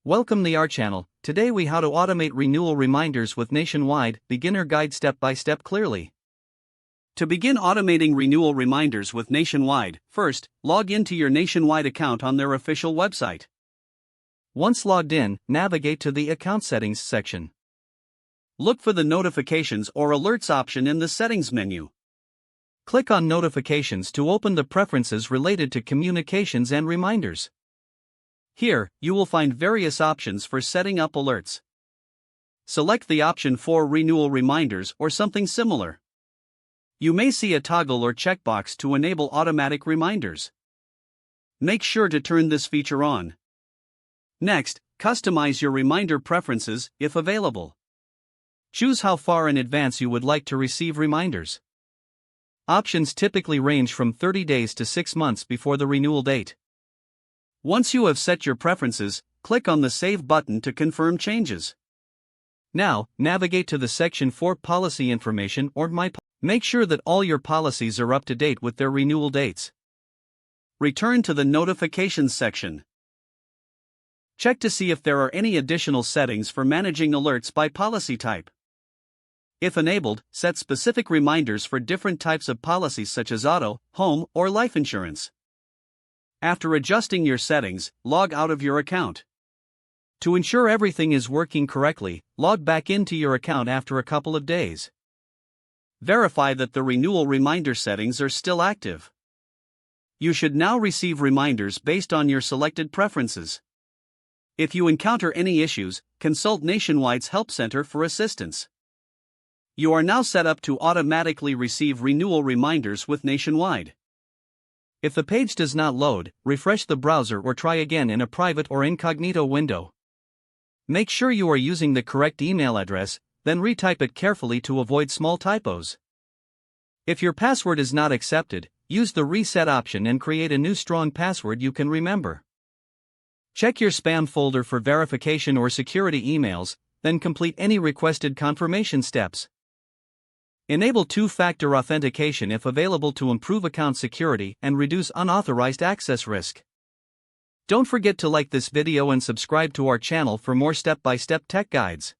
Welcome to our channel. Today we how to automate renewal reminders with Nationwide, beginner guide step by step clearly. To begin automating renewal reminders with Nationwide, first, log into your Nationwide account on their official website. Once logged in, navigate to the Account Settings section. Look for the Notifications or Alerts option in the Settings menu. Click on Notifications to open the preferences related to communications and reminders. Here, you will find various options for setting up alerts. Select the option for renewal reminders or something similar. You may see a toggle or checkbox to enable automatic reminders. Make sure to turn this feature on. Next, customize your reminder preferences if available. Choose how far in advance you would like to receive reminders. Options typically range from 30 days to 6 months before the renewal date. Once you have set your preferences, click on the Save button to confirm changes. Now, navigate to the section for Policy Information or Make sure that all your policies are up to date with their renewal dates. Return to the Notifications section. Check to see if there are any additional settings for managing alerts by policy type. If enabled, set specific reminders for different types of policies such as auto, home, or life insurance. After adjusting your settings, log out of your account. To ensure everything is working correctly, log back into your account after a couple of days. Verify that the renewal reminder settings are still active. You should now receive reminders based on your selected preferences. If you encounter any issues, consult Nationwide's Help Center for assistance. You are now set up to automatically receive renewal reminders with Nationwide. If the page does not load, refresh the browser or try again in a private or incognito window. Make sure you are using the correct email address, then retype it carefully to avoid small typos. If your password is not accepted, use the reset option and create a new strong password you can remember. Check your spam folder for verification or security emails, then complete any requested confirmation steps. Enable two-factor authentication if available to improve account security and reduce unauthorized access risk. Don't forget to like this video and subscribe to our channel for more step-by-step tech guides.